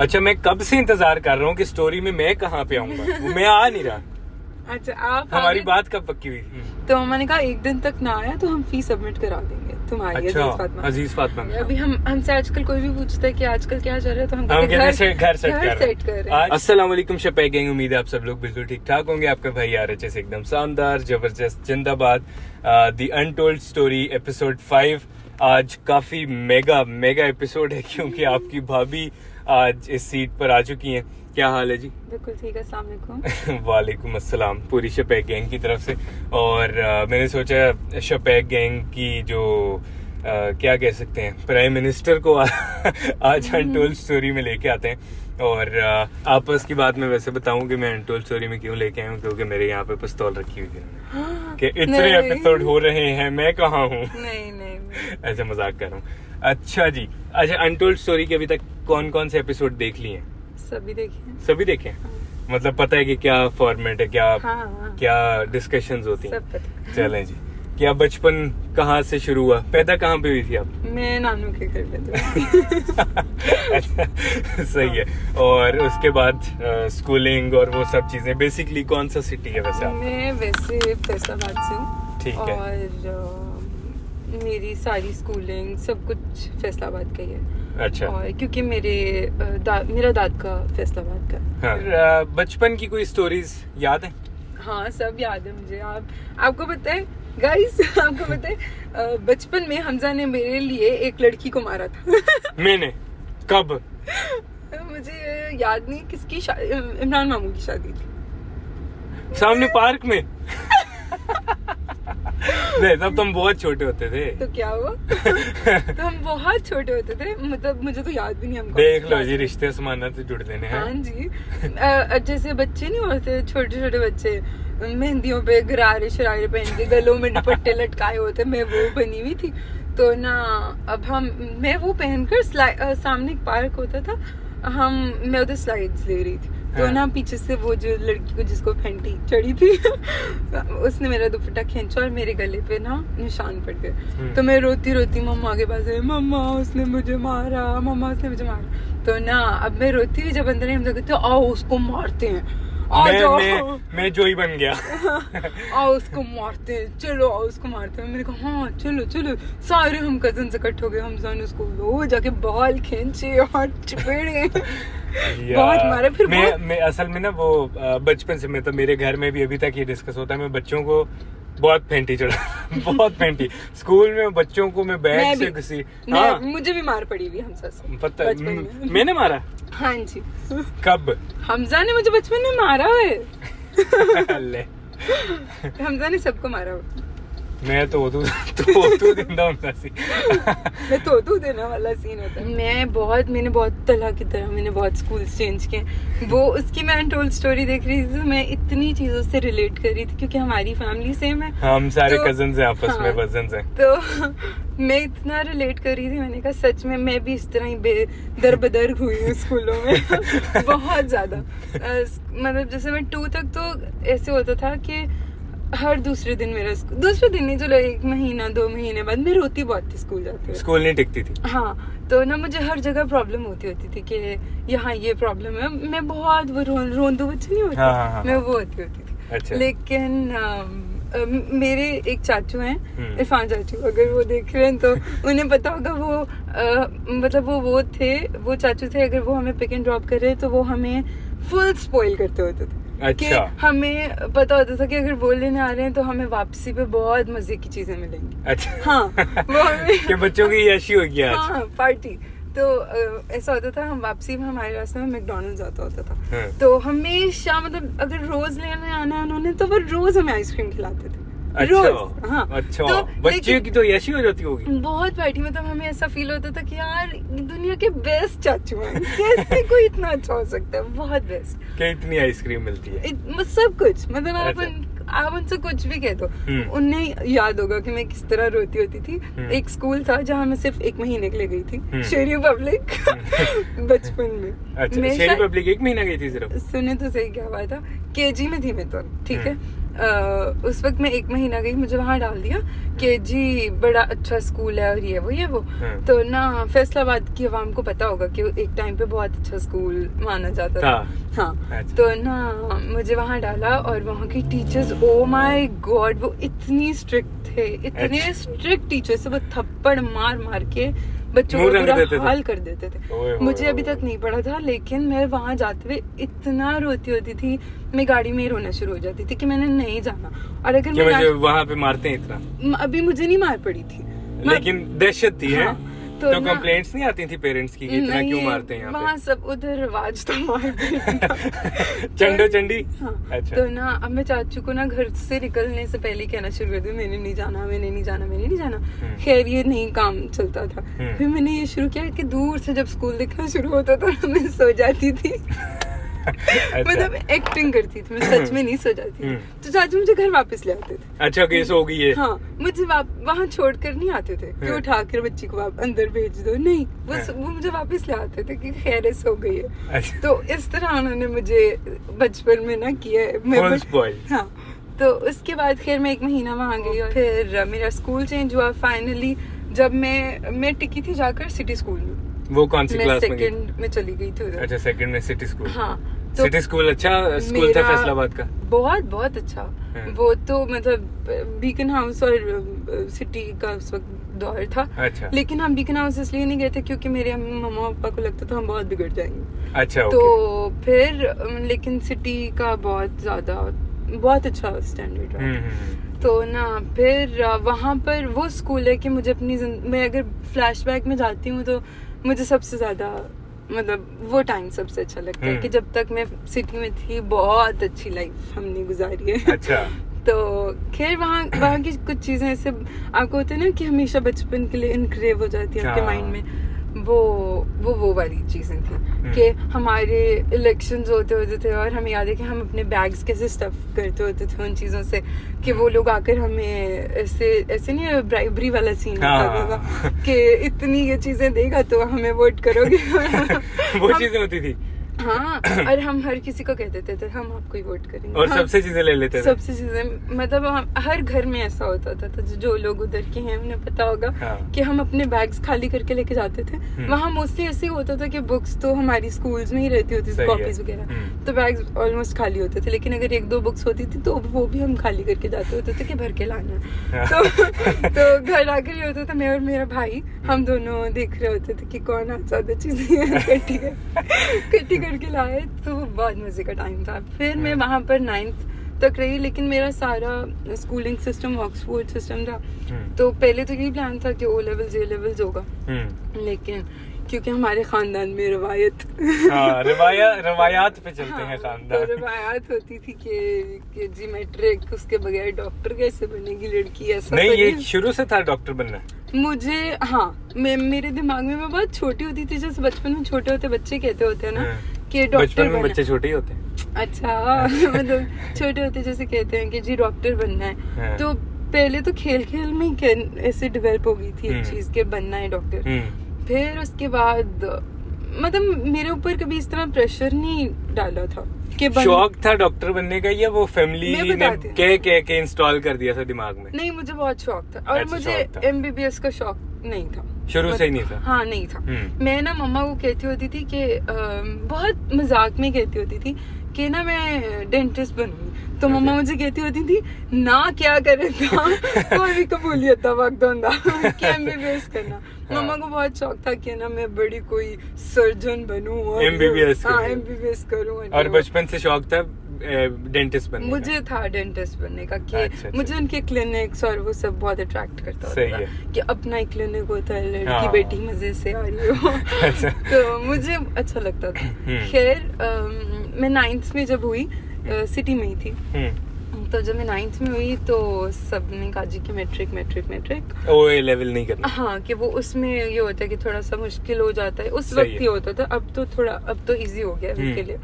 अच्छा, मैं कब से इंतजार कर रहा हूँ कि स्टोरी में मैं कहाँ पे आऊंगा, मैं आ नहीं रहा। अच्छा, आप हमारी बात कब पक्की हुई? तो मैंने कहा एक दिन तक ना आया तो हम फी सबमिट करा देंगे तुम्हारी। अच्छा, अजीज फातिमा। अभी हमसे आजकल कोई भी पूछता है कि आजकल क्या चल रहा है तो हम घर सेट कर रहे हैं। अस्सलाम वालेकुम शपैक गैंग, उम्मीद है आप सब लोग बिल्कुल ठीक ठाक होंगे। आपका भाई RHS एकदम शानदार जबरदस्त जिंदाबाद। द अनटोल्ड स्टोरी एपिसोड 5 आज काफी मेगा एपिसोड है क्योंकि आपकी भाभी आज इस सीट पर आ चुकी हैं। क्या हाल है जी? बिल्कुल ठीक है, अस्सलाम वालेकुम। वालेकुम अस्सलाम पूरी शपैक गैंग की तरफ से। और मैंने सोचा शपैक गैंग की जो क्या कह सकते हैं प्राइम मिनिस्टर को आज अनटोल्ड स्टोरी में लेके आते हैं। और आपस की बात में वैसे बताऊं कि मैं अनटोल्ड स्टोरी में क्यों लेके आया हूँ, क्योंकि मेरे यहाँ पे पिस्तौल रखी हुई थी कि इतने एपिसोड हो रहे हैं, मैं कहाँ हूँ। नहीं ऐसे मजाक कर रहा हूँ। अच्छा जी, अच्छा अनटोल्ड स्टोरी के अभी तक कौन कौन से एपिसोड देख लिए? सभी देखे? मतलब पता है कि क्या फॉर्मेट है, क्या डिस्कशंस होती हैं? चलें जी। क्या बचपन कहाँ से शुरू हुआ? पैदा कहाँ पे हुई थी आप? मैं नानू के घर पे थी। अच्छा, सही है। और उसके बाद स्कूलिंग और वो सब चीजें, बेसिकली कौन सा सिटी है वैसे आप? मैं वैसे फैसलाबाद से हूँ। ठीक है। और मेरी सारी स्कूलिंग सब कुछ फैसलाबाद का ही है। अच्छा। और क्योंकि मेरा दाद का फैसलाबाद का। हाँ। बचपन की कोई स्टोरीज याद है? हाँ, सब याद है मुझे। आपको पता है गाइस, आपको पता है बचपन में हमजा ने मेरे लिए एक लड़की को मारा था। मैंने? कब? मुझे याद नहीं किसकी इमरान मामू की शादी थी सामने पार्क में। नहीं, तब तुम बहुत छोटे होते थे। तो क्या हुआ? तो हम बहुत छोटे होते थे, मतलब मुझे तो याद भी नहीं। हमको देख लो जी, रिश्ते समाना से जुड़ देने हैं। हाँ जी। जैसे बच्चे नहीं होते, छोटे छोटे बच्चे मेहंदियों पे गरारे शरारे पहन के गलों में दुपट्टे लटकाए होते, मैं वो बनी हुई थी। तो ना अब मैं वो पहनकर सामने एक पार्क होता था, मैं उधर स्लाइड्स ले रही थी। तो ना पीछे से वो जो लड़की को जिसको फैंटी चढ़ी थी उसने मेरा दुपट्टा खींचा और मेरे गले पे ना निशान पड़ गए। तो मैं रोती रोती मम्मा के पास आई, मम्मा उसने मुझे मारा, मम्मा उसने मुझे मारा। तो ना अब मैं रोती हुई जब अंदर हम कहते आओ उसको मारते हैं, मैं जोई बन गया। आओ उसको मारते हैं, चलो आओ उसको मारते हैं। मैंने कहा हाँ चलो। सारे हम कजन इकट्ठे हो गए, हमजा ने उसको वो जाके बाल खींचे और चपेड़े बहुत मारे। फिर मैं असल में ना वो बचपन से, मैं तो मेरे घर में भी अभी तक ये डिस्कस होता है, मैं बच्चों को बहुत फेंटी चढ़ा बहुत फेंटी। स्कूल में बच्चों को मैं बैग से किसी मुझे भी मार पड़ी हुई हमजा से। पता मैंने मारा? हाँ जी। कब? हमजा ने मुझे बचपन में मारा है। हमजा ने सबको मारा हुआ। मैं तो देना होता सी। मैं तो देने वाला सीन होता है। मैंने बहुत तला की तरह मैंने बहुत स्कूल चेंज किए। वो उसकी मैं अनटोल्ड स्टोरी देख रही थी, मैं इतनी चीजों से रिलेट कर रही थी क्योंकि हमारी फैमिली सेम है। हम सारे कजन्स हैं आपस में, कजन्स हैं। तो मैं इतना रिलेट कर रही थी, मैंने कहा सच में मैं भी इस तरह ही दर हुई हूँ स्कूलों में। बहुत ज्यादा। मतलब जैसे मैं 2 तक तो ऐसे होता था कि हर दूसरे दिन नहीं, चलो 1 महीना 2 महीने बाद मैं रोती बहुत थी स्कूल जाते हुए। स्कूल नहीं टिकती थी। हाँ, तो ना मुझे हर जगह प्रॉब्लम होती थी कि यहाँ ये प्रॉब्लम है। मैं बहुत वो रोंदू बच्ची नहीं होती। हाँ। मैं वो होती थी। अच्छा। लेकिन मेरे एक चाचू हैं, इरफान चाचू, अगर वो देख रहे हैं तो उन्हें पता होगा। वो मतलब वो चाचू थे, अगर वो हमें पिक एंड ड्रॉप कर रहे तो वो हमें फुल स्पॉइल करते होते थे। अच्छा। हमें पता होता था कि अगर वो लेने आ रहे हैं तो हमें वापसी पे बहुत मजे की चीजें मिलेंगी। अच्छा। हाँ, वो कि बच्चों की ऐसी होगी आज। हाँ, पार्टी। तो ऐसा होता था, हम वापसी में हमारे रास्ते में मैकडॉनल्ड्स आता होता था। हाँ। तो हमेशा मतलब अगर रोज लेने आना है उन्होंने तो वो रोज हमें आइसक्रीम खिलाते थे। अच्छा। हाँ। अच्छा। तो बच्चे की तो ऐसी हो जाती होगी बहुत पार्टी। मतलब हमें ऐसा फील होता था कि यार दुनिया के बेस्ट चाचू हैं, कैसे कोई इतना अच्छा हो सकता है, बहुत बेस्ट। क्या इतनी आइसक्रीम मिलती है, सब कुछ। मतलब आप उनसे कुछ भी कह दो, उन्हें याद होगा कि मैं किस तरह रोती होती थी। एक स्कूल था जहाँ मैं सिर्फ 1 महीने के लिए गई थी, शेरी पब्लिक। बचपन में। अच्छा, शेरी पब्लिक 1 महीना गई थी सिर्फ? सुने तो सही, क्या हुआ था, KG में थी मैं तो, ठीक है। उस वक्त मैं 1 महीना गई, मुझे वहाँ डाल दिया कि जी बड़ा अच्छा स्कूल है और ये वो तो ना फैसलाबाद की आवाम को पता होगा कि एक टाइम पे बहुत अच्छा स्कूल माना जाता था। हाँ अच्छा। तो ना मुझे वहाँ डाला और वहाँ के टीचर्स, ओ माय गॉड, वो इतनी स्ट्रिक्ट थे, इतने स्ट्रिक्ट टीचर्स, वो थप्पड़ मार मार के बच्चों को बुरा हाल कर देते थे। मुझे अभी तक नहीं पड़ा था, लेकिन मैं वहाँ जाते हुए इतना रोती होती थी, मैं गाड़ी में रोना शुरू हो जाती थी कि मैंने नहीं जाना। और अगर मैं वहाँ पे मारते हैं इतना, अभी मुझे नहीं मार पड़ी थी, लेकिन दहशत थी। हाँ, है तो कंप्लेंट्स नहीं आती थी पेरेंट्स की इतना क्यों मारते हैं यहाँ पे? वहाँ सब उधर रिवाज तो मार चंडो चंडी। हाँ, अच्छा। तो ना अब मैं चाचू को ना घर से निकलने से पहले कहना शुरू कर दिया, मैंने नहीं जाना, मैंने नहीं जाना, मैंने नहीं जाना। खैर ये नहीं काम चलता था। फिर मैंने ये शुरू किया कि दूर से जब स्कूल दिखना शुरू होता था मैं सो जाती थी। अच्छा। मतलब एक्टिंग करती थी, मैं सच में नहीं सो जाती थी। तो चाचू मुझे घर वापस ले आते थे। अच्छा केस हो गई है। हाँ, मुझे वहाँ छोड़ कर नहीं आते थे कि उठा कर बच्ची को अंदर भेज दो, नहीं, वो मुझे वापस ले आते थे कि खैरियत हो गई है। अच्छा। तो इस तरह उन्होंने मुझे बचपन में ना किया है। हाँ, तो उसके बाद खैर मैं 1 महीना वहाँ गई और फिर मेरा स्कूल चेंज हुआ फाइनली, जब मैं टिकी थी जाकर सिटी स्कूल में। वो कौन सी क्लास में? सेकंड में चली गई थी उधर। अच्छा, सेकंड में सिटी स्कूल। हाँ, तो सिटी स्कूल अच्छा स्कूल था फैसलाबाद का? बहुत अच्छा। वो तो मतलब बीकन हाउस और सिटी का उस वक्त दौर था। अच्छा। लेकिन हम बीकन हाउस इसलिए नहीं गए थे क्योंकि मेरे मम्मा पापा को लगता था हम बहुत बिगड़ जाएंगे। अच्छा। तो फिर लेकिन सिटी का बहुत अच्छा स्टैंडर्ड रहा। तो ना फिर वहाँ पर वो स्कूल है कि मुझे मैं अगर फ्लैशबैक में जाती हूँ तो मुझे सबसे ज्यादा मतलब वो टाइम सबसे अच्छा लगता है कि जब तक मैं सिटी में थी बहुत अच्छी लाइफ हमने गुजारी है। अच्छा। तो खैर वहाँ की कुछ चीजें ऐसे आपको होते हैं ना कि हमेशा बचपन के लिए इनक्रेव हो जाती है आपके माइंड में, वो वाली चीजें थी कि हमारे इलेक्शंस होते थे और हमें याद है कि हम अपने बैग्स कैसे स्टफ करते होते थे उन चीजों से कि वो लोग आकर हमें ऐसे नहीं ब्राइबरी वाला सीन होता था कि इतनी ये चीजें देगा तो हमें वोट करोगे। वो चीजें होती थी। हाँ, और हम हर किसी को कह देते थे हम आपको ही वोट करेंगे और सबसे चीजें ले लेते थे। सबसे चीजें मतलब हर घर में ऐसा होता था। तो जो लोग उधर के हैं उन्हें पता होगा कि हम अपने बैग्स खाली करके लेके जाते थे। वहाँ मोस्टली ऐसे ही होता था कि बुक्स तो हमारी स्कूल्स में ही रहती होती थी, कॉपीज वगैरह, तो बैग्स ऑलमोस्ट खाली होते थे। लेकिन अगर 1-2 बुक्स होती थी तो वो भी हम खाली करके जाते होते थे कि भर के लाना। तो घर आकर ये होता था मैं और मेरा भाई हम दोनों देख रहे होते थे कि कौन ज्यादा चीजें इकट्ठी करके लाए। तो वो बहुत मजे का टाइम था। फिर मैं वहाँ पर 9th तक रही, लेकिन मेरा सारा स्कूलिंग सिस्टम ऑक्सफोर्ड सिस्टम था। तो पहले तो यही प्लान था कि O levels A levels होगा, लेकिन क्योंकि हमारे खानदान में रवायात पे चलते हैं खानदान। तो रवायात होती थी कि जी मैट्रिक उसके बगैर डॉक्टर कैसे बनेगी लड़की, ऐसा नहीं। ये शुरू से था डॉक्टर बनना मुझे। हाँ, मेरे दिमाग में मैं बहुत छोटी होती थी, जैसे बचपन में छोटे होते बच्चे कहते होते हैं ना कि डॉक्टर बचपन में बच्चे छोटे ही होते हैं। अच्छा। मतलब छोटे होते जैसे कहते हैं कि जी डॉक्टर बनना है। तो पहले तो खेल खेल में ही ऐसे डेवलप हो गई थी एक चीज के बनना है डॉक्टर। फिर उसके बाद मतलब मेरे ऊपर कभी इस तरह प्रेशर नहीं डाला था कि शौक था डॉक्टर बनने का, या वो फैमिली ने कह इंस्टॉल कर दिया था दिमाग में? नहीं, मुझे बहुत शौक था। और मुझे MBBS का शौक नहीं था शुरू से ही नहीं था। हाँ, नहीं था। मैं ना मम्मा को कहती होती थी कि बहुत मजाक में कहती होती थी कि ना मैं डेंटिस्ट बनूंगी। तो मम्मा मुझे कहती होती थी ना क्या करे था कोई भी कबूलियत था वक्त होंदा कि MBBS करना। मम्मा को बहुत शौक था कि ना मैं बड़ी कोई सर्जन बनूं और MBBS करूं। और बचपन से शौक था डेंटिस्ट बनने मुझे था डेंटिस्ट बनने का कि अच्छा। मुझे उनके क्लिनिक्स और वो सब बहुत अट्रैक्ट करता था कि अपना ही क्लिनिक होता है, लड़की बेटी मजे से आ रही हो। अच्छा। तो मुझे अच्छा लगता था। खैर मैं 9th में जब हुई सिटी में ही थी, तो जब मैं 9th में हुई तो सबने कहा जी कि मैट्रिक OA लेवल नहीं करना। हाँ, कि वो उसमें ये होता है कि थोड़ा सा मुश्किल हो जाता है। उस वक्त ये होता था, अब तो इजी हो गया उनके लिए।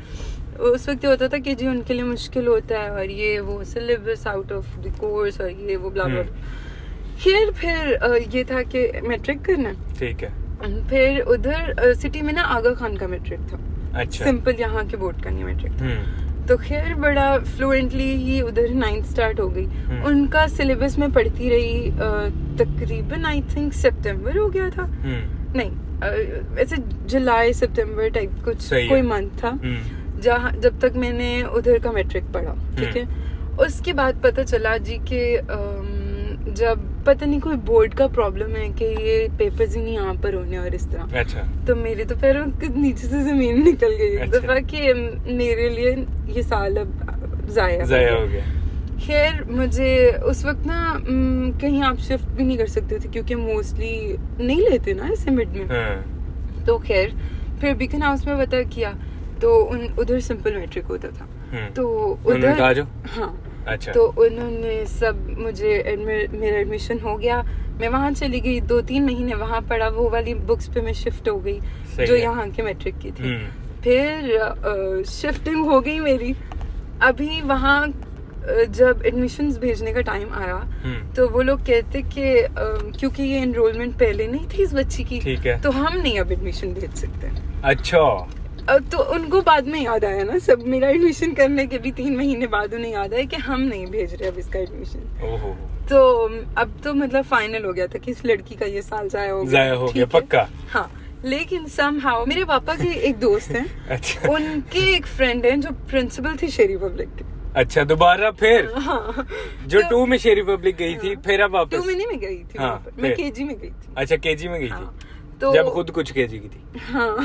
उस वक्त ये होता था कि जी उनके लिए मुश्किल होता है और ये वो syllabus out of the course और ये वो ब्ला ब्ला। फिर ये था कि मैट्रिक करना, ठीक है। फिर उधर सिटी में ना आगा खान का मैट्रिक था। अच्छा। सिंपल यहाँ के बोर्ड का नहीं मैट्रिक था। तो खैर बड़ा फ्लुएंटली ही उधर 9th स्टार्ट हो गई। उनका सिलेबस में पढ़ती रही, तकरीबन आई थिंक सितंबर हो गया था, नहीं ऐसे जुलाई सितंबर टाइप कुछ कोई मंथ था जहाँ जब तक मैंने उधर का मैट्रिक पढ़ा। ठीक है, उसके बाद पता चला जी कि जब पता नहीं कोई बोर्ड का प्रॉब्लम है कि ये पेपर्स ही नहीं यहाँ पर होने और इस तरह। अच्छा। तो मेरे तो पैरों के नीचे से जमीन निकल गई एक दफा कि मेरे लिए ये साल अब जाया हो गया। खैर मुझे उस वक्त ना कहीं आप शिफ्ट भी नहीं कर सकते थे क्योंकि मोस्टली नहीं लेते ना ऐसे मिड में। तो खैर फिर बीकन हाउस में पता किया तो उधर सिंपल मैट्रिक होता था। तो उधर हाँ अच्छा। तो उन्होंने सब मुझे मेरा एडमिशन हो गया, मैं वहाँ चली गई, 2-3 महीने वहाँ पढ़ा, वो वाली बुक्स पे मैं शिफ्ट हो गई जो यहाँ के मैट्रिक की थी। फिर शिफ्टिंग हो गई मेरी। अभी वहाँ जब एडमिशन्स भेजने का टाइम आया तो वो लोग कहते कि क्योंकि ये एनरोलमेंट पहले नहीं थी इस बच्ची की, ठीक है, तो हम नहीं अब एडमिशन भेज सकते। अच्छा। तो उनको बाद में याद आया ना, सब मेरा एडमिशन करने के भी 3 महीने बाद उन्हें याद आया कि हम नहीं भेज रहे अब इसका एडमिशन। तो अब तो मतलब फाइनल हो गया था कि इस लड़की का ये साल जाया हो गया पक्का। हाँ, लेकिन समहाउ मेरे पापा के एक दोस्त हैं अच्छा। उनके एक फ्रेंड हैं जो प्रिंसिपल थी शेरी पब्लिक के। अच्छा, दोबारा फिर? हाँ, जो 2 में शेरी पब्लिक गई थी, फिर अब वापस 2 में गई थी। हाँ, मैं केजी में गई थी। अच्छा, केजी में गई थी। तो जब खुद कुछ केजी की थी। हाँ।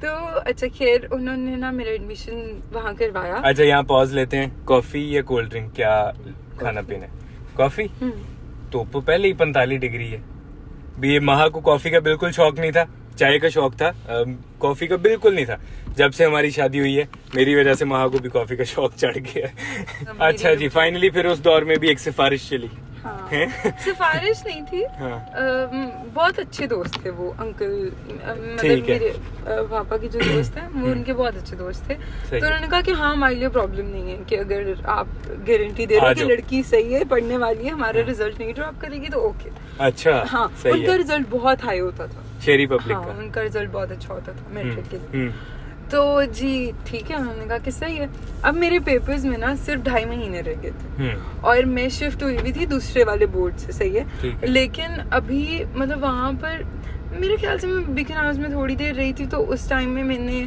तो अच्छा खैर उन्होंने ना मेरा एडमिशन वहाँ करवाया। अच्छा, यहाँ पॉज लेते हैं। कॉफी या कोल्ड ड्रिंक, क्या खाना पीना? कॉफी। तो पहले ही 45 डिग्री है। ये महा को कॉफी का बिल्कुल शौक नहीं था, चाय का शौक था, कॉफी का बिल्कुल नहीं था। जब से हमारी शादी हुई है मेरी वजह से महा को भी कॉफी का शौक चढ़ गया। अच्छा जी, फाइनली फिर उस दौर में भी एक सिफारिश चली। हाँ, सिफारिश नहीं थी। हाँ। बहुत अच्छे दोस्त थे वो अंकल, मतलब मेरे पापा के जो दोस्त हैं वो उनके बहुत अच्छे दोस्त थे। तो उन्होंने कहा कि हाँ हमारे लिए प्रॉब्लम नहीं है कि अगर आप गारंटी दे रहे हो कि लड़की सही है, पढ़ने वाली है, हमारा रिजल्ट नहीं ड्रॉप करेगी तो ओके। अच्छा। हाँ, उनका रिजल्ट बहुत हाई होता था शेरी पब्लिक का। उनका रिजल्ट बहुत अच्छा होता था मैट्रिक के लिए। तो जी ठीक है, उन्होंने कहा कि सही है। अब मेरे पेपर्स में ना सिर्फ 2.5 महीने रह गए थे और मैं शिफ्ट हुई भी थी दूसरे वाले बोर्ड से, सही है। लेकिन अभी मतलब वहाँ पर मेरे ख्याल से मैं बीकन हाउस में थोड़ी देर रही थी तो उस टाइम में मैंने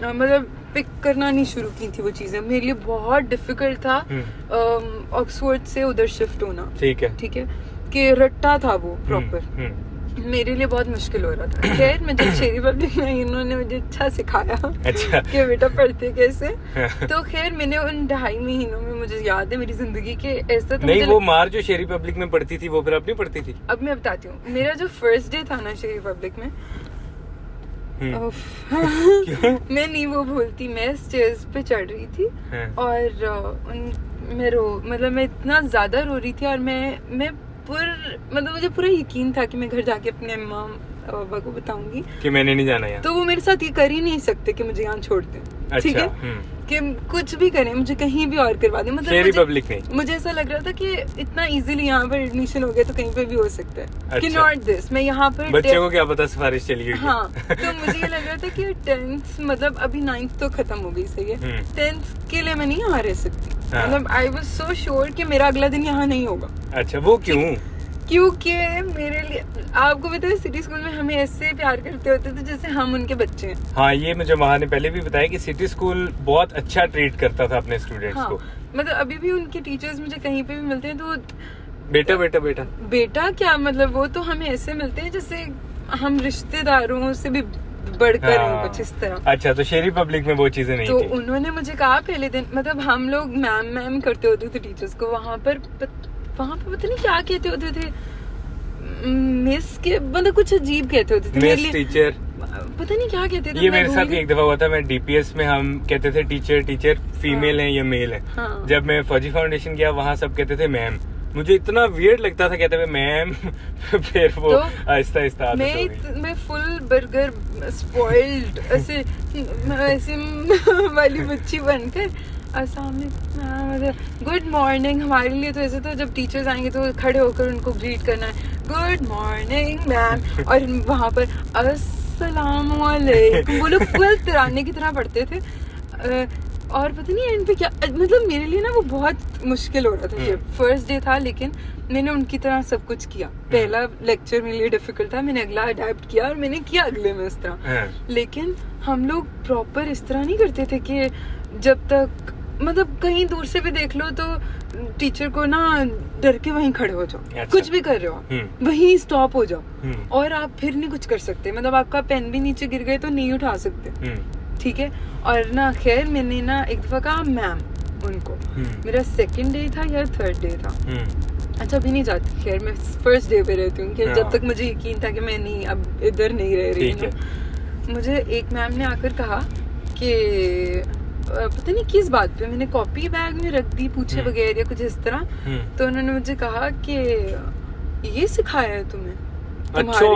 मतलब पिक करना नहीं शुरू की थी वो चीजें। मेरे लिए बहुत डिफिकल्ट था ऑक्सफोर्ड से उधर शिफ्ट होना। ठीक है कि रट्टा था वो प्रॉपर, मेरे लिए बहुत मुश्किल हो रहा था। खैर मैं जब शेरी पब्लिक में इन्होंने मुझे अच्छा सिखाया कि बेटा पढ़ते कैसे। तो खैर मैंने उन 2.5 महीनों में, मुझे याद है मेरी जिंदगी के ऐसा तो नहीं, वो मार जो शेरी पब्लिक में पढ़ती थी वो फिर अब नहीं पढ़ती थी। अब मैं बताती हूँ, मेरा जो फर्स्ट डे था ना शेरी पब्लिक में, मैं नहीं वो भूलती, मैं स्टेज पे चढ़ रही थी और मैं इतना ज्यादा रो रही थी और मैं मतलब मुझे पूरा यकीन था कि मैं घर जाके अपने अम्मा पापा को बताऊंगी कि मैंने नहीं जाना यहाँ। तो वो मेरे साथ ये कर ही नहीं सकते कि मुझे यहाँ छोड़ दें। अच्छा, ठीक है कि कुछ भी करें, मुझे कहीं भी और करवा दें। मतलब मुझे ऐसा लग रहा था कि इतना इजीली यहाँ पर एडमिशन हो गया तो कहीं पे भी हो सकता है। अच्छा। कि नॉट दिस, मैं यहाँ पर बच्चे को क्या पता सिफारिश चली गई। हाँ, तो मुझे ये लग रहा था कि 10th मतलब अभी 9th तो खत्म हो गई, सही है। 10th के लिए मैं नहीं यहाँ रह सकती। मतलब आई वाज सो श्योर कि मेरा अगला दिन यहाँ नहीं होगा। अच्छा, वो क्यों? क्योंकि मेरे लिए आपको पता है सिटी स्कूल में हमें ऐसे प्यार करते होते थे जैसे हम उनके बच्चे हैं। हाँ, ये मुझे वहाँ ने पहले भी बताया कि सिटी स्कूल बहुत अच्छा ट्रीट करता था अपने स्टूडेंट्स को। मतलब अभी भी उनके टीचर्स मुझे कहीं पे भी मिलते हैं तो बेटा बेटा बेटा बेटा क्या, मतलब वो तो हमें ऐसे मिलते हैं जैसे हम रिश्तेदारों से भी बढ़कर कुछ इस तरह। अच्छा, तो शेरी पब्लिक में वो चीजें नहीं थी। तो उन्होंने मुझे कहा पहले दिन, मतलब हम लोग मैम करते होते थे टीचर्स को, वहाँ पर पता नहीं क्या कहते होते थे, मिस के मतलब कुछ अजीब कहते होते थे। मिस टीचर पता नहीं क्या कहते थे। ये मेरे साथ भी एक दफा हुआ था। मैं डीपीएस में हम कहते थे टीचर फीमेल है या मेल है। हाँ। जब मैं फौजी फाउंडेशन गया वहाँ सब कहते थे मैम। मुझे इतना वियर्ड लगता था, कहते थे मैम। फिर वो आहिस्ता आहिस्ता मैं फुल बर्गर स्पॉइल्ड ऐसे वाली बच्ची बनकर सामने गुड मॉर्निंग। हमारे लिए तो ऐसे तो जब टीचर्स आएंगे तो खड़े होकर उनको ग्रीट करना है, गुड मॉर्निंग मैम। और वहाँ पर अस्सलाम वालेकुम वो लोग फुल तराने की तरह पढ़ते थे। और पता नहीं एंड पे क्या, मतलब मेरे लिए ना वो बहुत मुश्किल हो रहा था। ये फर्स्ट डे था, लेकिन मैंने उनकी तरह सब कुछ किया। पहला लेक्चर मेरे लिए डिफिकल्ट था, मैंने अगला अडेप्ट किया और मैंने किया अगले में इस तरह। लेकिन हम लोग प्रॉपर इस तरह नहीं करते थे कि जब तक मतलब कहीं दूर से भी देख लो तो टीचर को ना डर के वहीं खड़े हो जाओ। अच्छा। कुछ भी कर रहे हो वहीं स्टॉप हो जाओ और आप फिर नहीं कुछ कर सकते। मतलब आपका पेन भी नीचे गिर गए तो नहीं उठा सकते, ठीक है। और ना खैर मैंने ना एक दफा कहा मैम उनको, मेरा सेकंड डे था या थर्ड डे था, अच्छा अभी नहीं जाती, खैर मैं फर्स्ट डे पे रहती हूँ, जब तक मुझे यकीन था कि मैं नहीं अब इधर नहीं रह रही हूँ। मुझे एक मैम ने आकर कहा कि पता नहीं किस बात पे, मैंने कॉपी बैग में रख दी पूछे बगैर या कुछ इस तरह, तो उन्होंने मुझे कहा कि ये सिखाया है तुम्हें तुम्हारे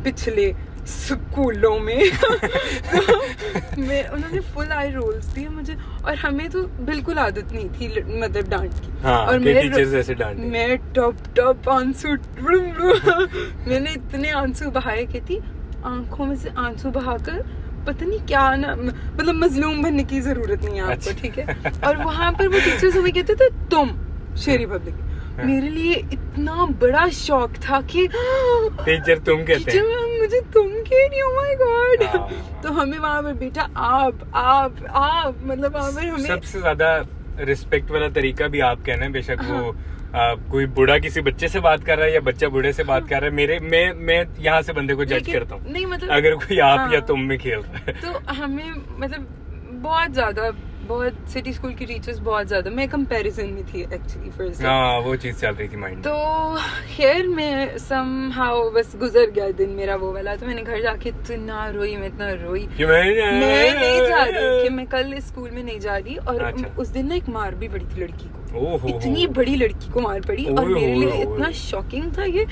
पिछले स्कूलों में। तो मैं उन्होंने फुल आई रोल्स दिए मुझे, और हमें तो बिल्कुल आदत नहीं थी मतलब डांट की। हाँ, और मैं टॉप आंसू मैंने इतने आंसू बहाए, कहती आंखों में से आंसू बहाकर पता नहीं क्या ना, मतलब मजलूम बनने की जरूरत नहीं है आपको, अच्छा। ठीक है। और वहाँ पर वो टीचर्स हमें कहते थे तुम शेरी पब्लिक। मेरे लिए इतना बड़ा शौक था कि टीचर तुम कहते हैं, मुझे तुम कह रही हो, माय गॉड। तो हमें वहाँ पर बेटा आप मतलब वहाँ पर हमें सबसे ज्यादा रिस्पेक्ट वाला तरीका भी आप कहना है, बेशक वो कोई बूढ़ा किसी बच्चे से बात कर रहा है या बच्चा बूढ़े से बात कर रहा है। मैं यहाँ से बंदे को जज करता हूँ, नहीं मतलब अगर कोई आप या तुम में खेल रहा है तो हमें मतलब बहुत सिटी स्कूल की टीचर्स बहुत ज्यादा, मैं कंपैरिजन में थी एक्चुअली फर्स्ट। हाँ, वो चीज चल रही थी माइंड। तो खैर मैं समहाउ बस गुजर गया दिन मेरा वो वाला। तो मैंने घर जाके इतना रोई, मैं इतना रोई कि मैं नहीं जा रही, कि मैं कल स्कूल में नहीं जा रही। और अच्छा। उस दिन ना एक मार भी पड़ी थी लड़की को, इतनी बड़ी लड़की को मार पड़ी, और मेरे लिए इतना शॉकिंग था ये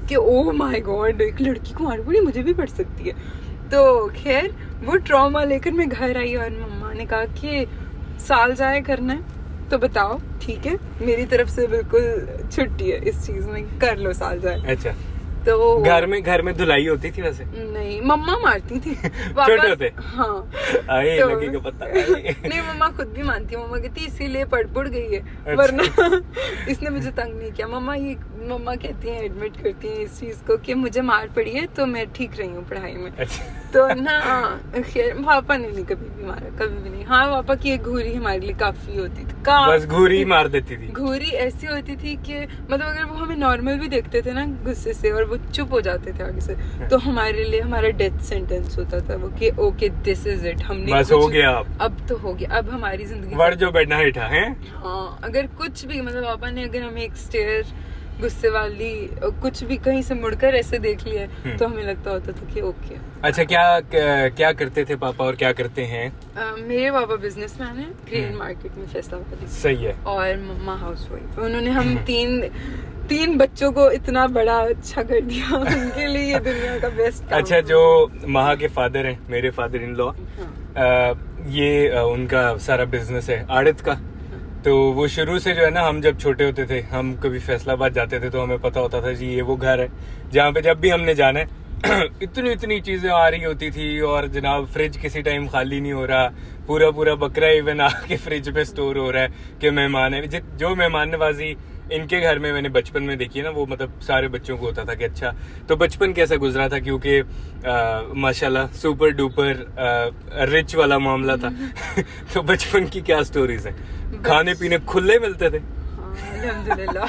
कि ओह माय गॉड, एक लड़की को मार पड़ी, मुझे भी पड़ सकती है। तो खैर वो ट्रॉमा लेकर मैं घर आई और मम्मा ने कहा कि साल जाए करना है तो बताओ, ठीक है, मेरी तरफ से बिल्कुल छुट्टी है इस चीज में, कर लो साल जाए। अच्छा। तो घर में धुलाई होती थी वैसे? नहीं, मम्मा मारती थी छोटे होते। हाँ, आए तो, लगी को पता नहीं मम्मा खुद भी मानती है, मम्मा कहती इसीलिए पड़ गई है, वरना इसने मुझे तंग नहीं किया। मम्मा कहती हैं, एडमिट करती हैं इस चीज को कि मुझे मार पड़ी है तो मैं ठीक रही हूँ पढ़ाई में। अच्छा। तो ना खैर पापा ने नहीं कभी भी मारा, कभी भी नहीं। हाँ, पापा की एक घूरी हमारे लिए काफी होती थी, बस घूरी मार देती थी। घूरी ऐसी होती थी कि मतलब अगर वो हमें नॉर्मल भी देखते थे ना गुस्से से और वो चुप हो जाते थे आगे से, तो हमारे लिए हमारा डेथ सेंटेंस होता था वो कि ओके दिस इज इट, हमने बस हो गया, अब तो हो गया, अब हमारी जिंदगी वर्ड जो बैठना हिठा है। हाँ, अगर कुछ भी मतलब पापा ने अगर हमें एक स्टेयर गुस्से वाली कुछ भी कहीं से मुड़कर ऐसे देख लिया तो हमें लगता होता था कि ओके। अच्छा, क्या करते थे पापा और क्या करते हैं? मेरे पापा बिजनेसमैन हैं ग्रीन मार्केट में फैसलाबाद। सही है। और मम्मा हाउसवाइफ। उन्होंने हम तीन बच्चों को इतना बड़ा अच्छा कर दिया, उनके लिए ये दुनिया का बेस्ट। अच्छा, जो महा के फादर हैं, मेरे फादर इन लॉ, ये उनका सारा बिजनेस है आड़त का। तो वो शुरू से जो है ना, हम जब छोटे होते थे, हम कभी फैसलाबाद जाते थे तो हमें पता होता था जी ये वो घर है जहाँ पे जब भी हमने जाना है इतनी चीजें आ रही होती थी। और जनाब फ्रिज किसी टाइम खाली नहीं हो रहा, पूरा बकरा इवन आके फ्रिज पे स्टोर हो रहा है कि मेहमान है। जो मेहमान नवाजी इनके घर में मैंने बचपन में देखी है ना, वो मतलब सारे बच्चों को होता था कि अच्छा तो बचपन कैसा गुजरा था, क्योंकि माशाल्लाह सुपर डुपर रिच वाला मामला था। तो बचपन की क्या स्टोरीज है? खाने पीने खुले मिलते थे? अल्हम्दुलिल्लाह।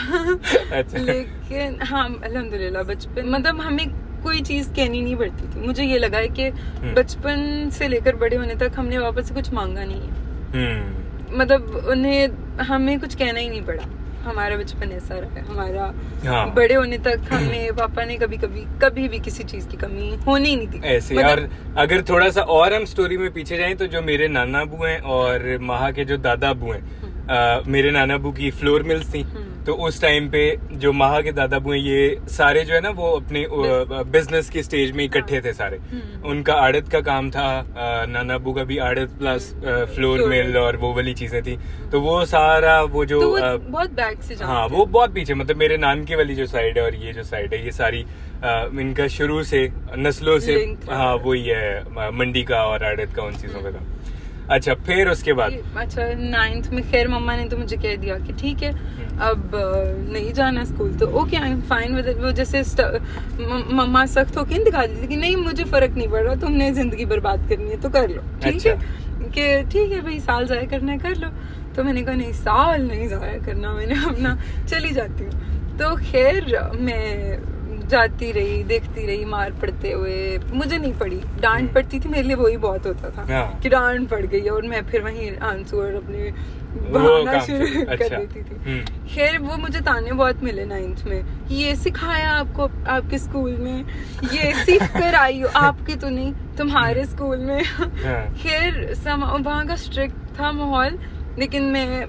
अच्छा। लेकिन हाँ अल्हम्दुलिल्लाह बचपन मतलब हमें कोई चीज कहनी नहीं पड़ती थी। मुझे ये लगा है कि बचपन से लेकर बड़े होने तक हमने वापस से कुछ मांगा नहीं है। मतलब उन्हें हमें कुछ कहना ही नहीं पड़ा। हमारा बचपन ऐसा रहा है हमारा। हाँ। बड़े होने तक हमें पापा ने कभी भी किसी चीज की कमी होनी ही नहीं थी ऐसे। मतलब, और अगर थोड़ा सा और हम स्टोरी में पीछे जाएं तो जो मेरे नाना अबू हैं और महा के जो दादा अबू हैं, मेरे नाना अबू की फ्लोर मिल्स थी। तो उस टाइम पे जो महा के दादा अबू हैं, ये सारे जो है ना वो अपने बिजनेस की स्टेज में इकट्ठे थे सारे। उनका आड़त का काम था, नाना अबू का भी आड़त प्लस फ्लोर मिल और वो वाली चीजें थी। तो वो सारा वो जो तो वो बहुत बैक से हाँ वो बहुत पीछे, मतलब मेरे नान की वाली जो साइड है और ये जो साइड है, ये सारी इनका शुरू से नस्लों से हाँ वही है मंडी का और आड़त का उन चीजों का था। अच्छा फिर उसके बाद अच्छा 9th में खैर मम्मा ने तो मुझे कह दिया कि ठीक है अब नहीं जाना स्कूल, तो okay I am fine with it. वो जैसे मम्मा सख्त होके दिखा दी थी कि नहीं मुझे फर्क नहीं पड़ रहा, तुमने जिंदगी बर्बाद करनी है तो कर लो, ठीक है कि ठीक है भाई साल जाया करना है कर लो। तो मैंने कहा नहीं साल नहीं जाया करना, मैंने अपना चली जाती हूँ। तो खैर मैं जाती रही, देखती रही मार पड़ते हुए, मुझे नहीं पड़ी, डांट पड़ती थी मेरे लिए वही बहुत होता था कि डांट पड़ गई और मैं फिर वहीं आंसू और अपने बहाना शुरू कर देती थी। खैर वो मुझे ताने बहुत मिले 9th में, ये सिखाया आपको आपके स्कूल में, ये सीख कर आई हो, आपके तो नहीं तुम्हारे स्कूल में। खैर वहाँ का स्ट्रिक्ट था माहौल, लेकिन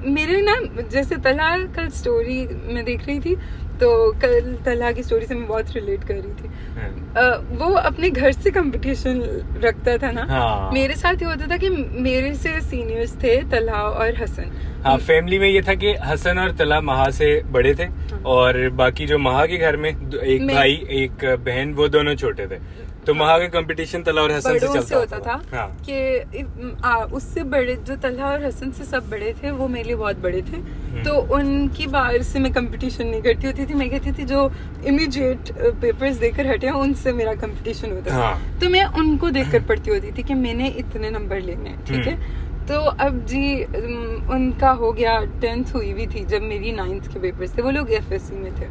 मेरे ना जैसे तला कल स्टोरी मैं देख रही थी तो कल तला की स्टोरी से मैं बहुत रिलेट कर रही थी। वो अपने घर से कंपटीशन रखता था ना। मेरे साथ ये होता था कि मेरे से सीनियर्स थे तला और हसन। हाँ फैमिली में ये था कि हसन और तला महा से बड़े थे और बाकी जो महा के घर में एक भाई एक बहन वो दोनों छोटे थे, तो महा का कंपटीशन तला और हसन से होता था कि उससे बड़े जो तला और हसन से सब बड़े थे वो मेरे लिए बहुत बड़े थे, तो उनकी बार से मैं कंपटीशन नहीं करती होती थी। मैं कहती थी जो इमीडिएट पेपर्स देकर हटे हैं उनसे मेरा कंपटीशन होता था। तो मैं उनको देखकर पढ़ती होती थी कि मैंने इतने नंबर लेने हैं, ठीक है। तो अब जी उनका हो गया, 10th हुई भी थी जब मेरी 9th के पेपर्स थे, वो लोग FSC में थे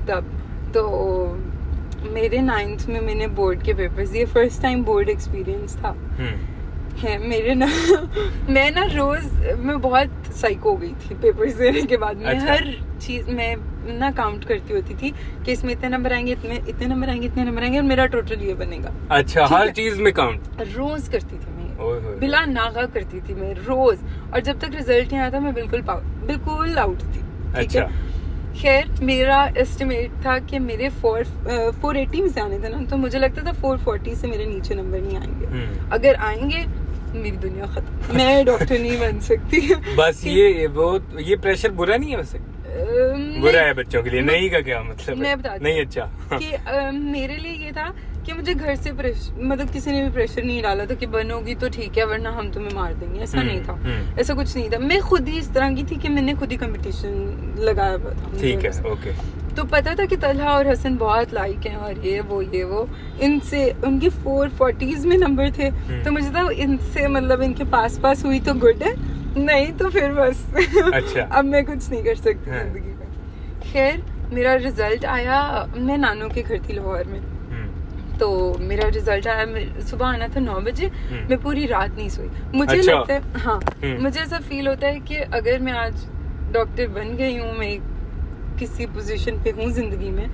तब। तो मेरे 9th में मैंने बोर्ड के पेपर्स दिए, फर्स्ट टाइम बोर्ड एक्सपीरियंस था। है मेरे ना मैं ना रोज मैं बहुत साइको हो गई थी पेपर्स देने के बाद। मैं हर चीज में ना काउंट करती होती थी कि इसमें इतने नंबर आएंगे, इतने नंबर आएंगे, इतने नंबर आएंगे और मेरा टोटल ये बनेगा। अच्छा हर चीज में काउंट रोज करती थी मैं, बिला नागा करती थी मैं रोज, और जब तक रिजल्ट नहीं आया था मैं बिल्कुल आउट थी, ठीक है। खैर मेरा एस्टिमेट था कि मेरे 480 में से आने थे ना, तो मुझे लगता था 440 से मेरे नीचे नंबर नहीं आएंगे। अगर आएंगे मेरी दुनिया खत्म, मैं डॉक्टर नहीं बन सकती। बस ये प्रेशर बुरा नहीं है वैसे? बुरा है बच्चों के लिए, नहीं का क्या मतलब? मैं बताती नहीं अच्छा कि मेरे लिए ये था कि मुझे घर से मतलब किसी ने भी प्रेशर नहीं डाला था कि बनोगी तो ठीक है वरना हम तुम्हें मार देंगे, ऐसा नहीं था, ऐसा कुछ नहीं था। मैं खुद ही इस तरह की थी कि मैंने खुद ही कंपटीशन लगाया था, ठीक है ओके। तो पता था कि तलहा और हसन बहुत लाइक हैं और ये वो इनसे उनके 440s में नंबर थे, तो मुझे था इनसे मतलब इनके पास हुई तो गुड है, नहीं तो फिर बस अच्छा अब मैं कुछ नहीं कर सकती जिंदगी में। खैर मेरा रिजल्ट आया, मैं नानू के घर थी लाहौर में, तो मेरा रिजल्ट आया, सुबह आना था 9 बजे, मैं पूरी रात नहीं सोई। मुझे लगता है हाँ मुझे ऐसा फील होता है कि अगर मैं आज डॉक्टर बन गई हूँ, मैं किसी पोजीशन पे हूँ जिंदगी में,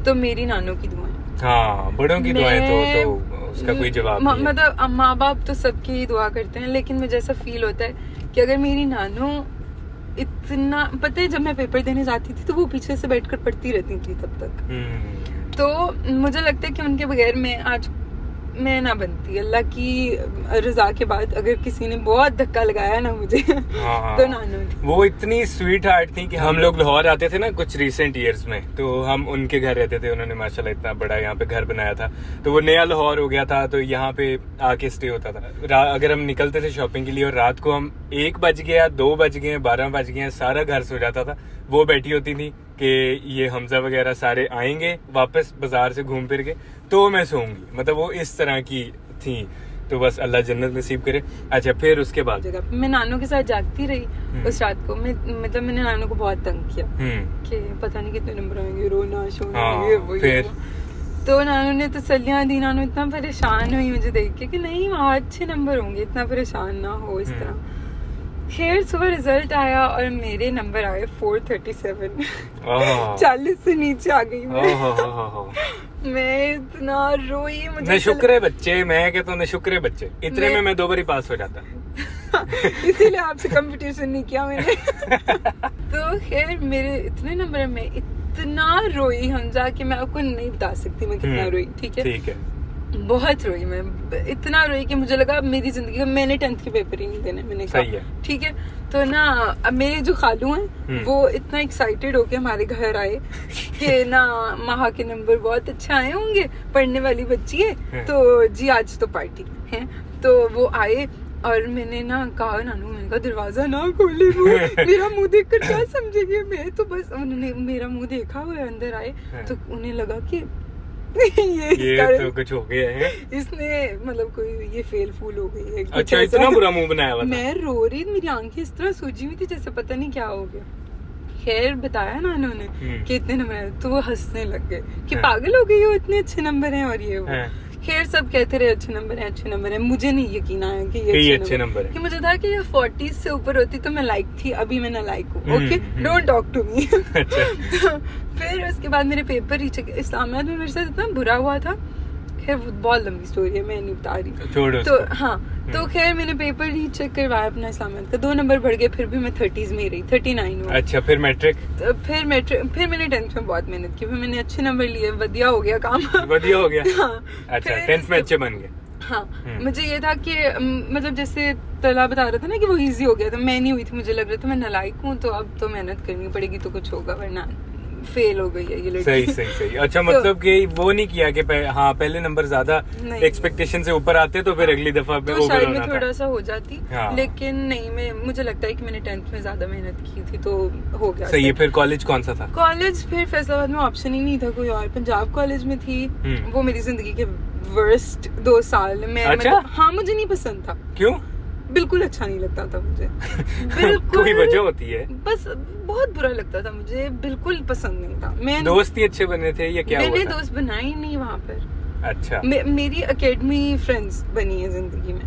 तो मेरी नानू की दुआएं। हाँ बड़ों की दुआएं तो उसका कोई जवाब नहीं है। मतलब माँ बाप तो सबकी ही दुआ करते हैं, लेकिन मुझे ऐसा फील होता है कि अगर मेरी नानू इतना, पता है जब मैं पेपर देने जाती थी तो वो पीछे से बैठकर पढ़ती रहती थी तब तक, तो मुझे लगता है कि उनके बगैर मैं ना बनती। अल्लाह की रजा के बाद अगर किसी ने बहुत धक्का लगाया ना मुझे तो नानू थी। वो इतनी स्वीट हार्ट थी कि हम लोग लाहौर आते थे ना कुछ रिसेंट ईयर्स में, तो हम उनके घर रहते थे, उन्होंने माशाल्लाह इतना बड़ा यहाँ पे घर बनाया था, तो वो नया लाहौर हो गया था, तो यहाँ पे आके स्टे होता था। अगर हम निकलते थे शॉपिंग के लिए और रात को हम 1 बज गया, 2 बज गए, 12 बज गए, सारा घर सो जाता था, वो बैठी होती थी कि ये हमजा वगैरह सारे आएंगे वापस बाजार से घूम फिर के तो मैं सोऊंगी, मतलब वो इस तरह की थी। तो बस अल्लाह जन्नत नसीब करे। अच्छा फिर उसके बाद मैं नानू के साथ जागती रही उस रात को, मतलब मैंने नानू को बहुत तंग किया कि पता नहीं कितने नंबर आएंगे, रोना शोना ये वो फिर तो नानू ने तसल्लियां दी। नानू इतना परेशान हुई मुझे देख के कि नहीं वहाँ अच्छे नंबर होंगे, इतना परेशान ना हो इस तरह। खैर सुबह रिजल्ट आया और मेरे नंबर आए 437 40 से नीचे आ गई मैं इतना रोई। मुझे शुक्र है बच्चे, मैं कहता हूँ शुक्र है बच्चे, इतने में मैं 2 बार ही पास हो जाता इसीलिए आपसे कंपटीशन नहीं किया मैंने तो खैर मेरे इतने नंबर में इतना रोई हम जाके मैं आपको नहीं बता सकती मैं कितना रोई, ठीक है बहुत रोई मैं, इतना रोई कि मुझे लगा मेरी जिंदगी का मैंने 10th के पेपर ही नहीं देने। मैंने कहा ठीक है, तो ना अब मेरे जो खालू हैं वो इतना एक्साइटेड होके हमारे घर आए कि ना महा के नंबर बहुत अच्छा आए होंगे, पढ़ने वाली बच्ची है, तो जी आज तो पार्टी है। तो वो आए और मैंने ना कहा नानू, मैंने कहा दरवाजा ना खोले, वो मेरा मुंह देखकर क्या समझेगी। मैं तो बस, उन्होंने मेरा मुंह देखा, वो अंदर आए तो उन्हें लगा कि ये तो कुछ हो गया है, इसने मतलब कोई ये फेल फूल हो गई है। अच्छा, इतना बुरा मुंह बनाया हुआ था। मैं रो रही, मेरी आंखें इस तरह सूजी हुई थी जैसे पता नहीं क्या हो गया। खैर बताया ना उन्होंने कि इतने नंबर है, तो वो हंसने लग गए कि पागल हो गई हो, इतने अच्छे नंबर हैं और ये वो। खैर सब कहते रहे अच्छे नंबर है, अच्छे नंबर है। मुझे नहीं यकीन आया कि ये अच्छे नंबर है। कि मुझे था कि ये 40 से ऊपर होती तो मैं लाइक थी, अभी मैं ना लाइक हूँ। Okay, don't talk to me. फिर उसके बाद मेरे पेपर रीचेक, इस्लामाबाद में मेरे साथ इतना बुरा हुआ था। खैर बहुत लंबी स्टोरी है, मैं नहीं बता रही। छोड़ो तो हाँ, तो खैर मैंने पेपर रीचेक करवाया अपना इस्लामाबाद का, 2 नंबर बढ़ गए, फिर भी मैं 30s में ही रही, 39 हुआ। अच्छा, फिर मैट्रिक? तो फिर मैंने 10th में बहुत मेहनत की, फिर मैंने अच्छे नंबर लिए, वधिया हो गया काम। वधिया हो गया। हाँ, अच्छा, 10th में अच्छे बन गए। हाँ, मुझे ये था कि मतलब जैसे तला बता रहा था ना कि वो इजी हो गया था, मैं नहीं हुई थी, मुझे लग रहा था मैं नालायक हूँ, तो अब तो मेहनत करनी पड़ेगी तो कुछ होगा, वरना फेल हो गई है ये लड़की। सही। अच्छा, मतलब कि वो नहीं किया कि हाँ पहले नंबर ज्यादा एक्सपेक्टेशन से ऊपर आते तो फिर अगली दफा पे तो शायद में थोड़ा सा हो जाती। हाँ। लेकिन नहीं, मुझे लगता है कि मैंने 10th में ज्यादा मेहनत की थी तो हो गया। सही है। फिर कॉलेज कौन सा था? कॉलेज फिर फैसलाबाद में ऑप्शन ही नहीं था कोई और, पंजाब कॉलेज में थी। वो मेरी जिंदगी के वर्स्ट 2 साल में। अच्छा? हाँ, मुझे नहीं पसंद था। क्यों? बिल्कुल अच्छा नहीं लगता था मुझे। बिल्कुल कोई वजह होती है? बस बहुत बुरा लगता था मुझे, बिल्कुल पसंद नहीं था। मैं दोस्त ही अच्छे बने थे या क्या हुआ था? मैंने दोस्त बनाए ही नहीं वहाँ पर। अच्छा। मेरी एकेडमी फ्रेंड्स बनी है जिंदगी में,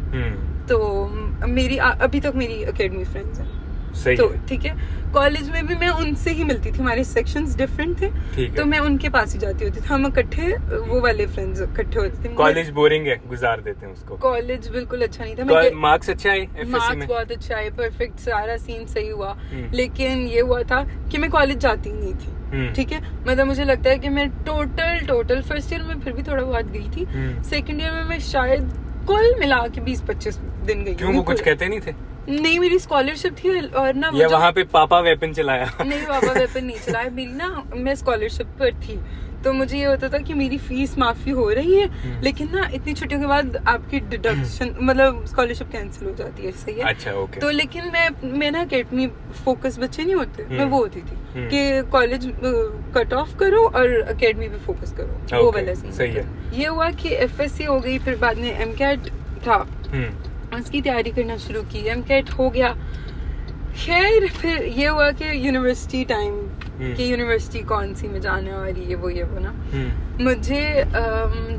तो मेरी अभी तक मेरी एकेडमी फ्रेंड्स हैं। सही तो ठीक है, कॉलेज में भी मैं उनसे ही मिलती थी, हमारे सेक्शंस डिफरेंट थे, तो मैं उनके पास ही जाती होती थी, हम इकट्ठे वो वाले फ्रेंड्स इकट्ठे होते थे। कॉलेज बोरिंग है, गुजार देते हैं उसको। कॉलेज बिल्कुल अच्छा नहीं था। मार्क्स अच्छे आए एफएससी में? मार्क्स बहुत अच्छे आए, परफेक्ट, सारा सीन सही हुआ। लेकिन ये हुआ था कि मैं कॉलेज जाती नहीं थी। ठीक है, मतलब मुझे लगता है कि मैं टोटल फर्स्ट ईयर में फिर भी थोड़ा बहुत गई थी, सेकंड ईयर में मैं शायद कुल मिला के 20-25 दिन गई। क्यों, वो कुछ कहते नहीं थे? नहीं, मेरी स्कॉलरशिप थी और ना या वहाँ पे पापा वेपन चलाया? नहीं, पापा वेपन नहीं चलाया, मेरी ना मैं स्कॉलरशिप पर थी, तो मुझे ये होता था कि मेरी फीस माफी हो रही है, लेकिन ना इतनी छुट्टियों के बाद आपकी डिडक्शन मतलब स्कॉलरशिप कैंसिल हो जाती है। सही है। अच्छा, ओके। तो लेकिन मैं ना एकेडमी फोकस बच्चे नहीं होते, मैं वो होती थी कि कॉलेज कट ऑफ करो और एकेडमी पे फोकस करो, वो वाला सीन। सही है। ये हुआ कि एफएससी हो गई, फिर बाद में एमकैट था, उसकी तैयारी करना शुरू की, एमकैट हो गया। खैर फिर ये हुआ कि यूनिवर्सिटी टाइम कि यूनिवर्सिटी कौन सी में जाना और ये वो ना मुझे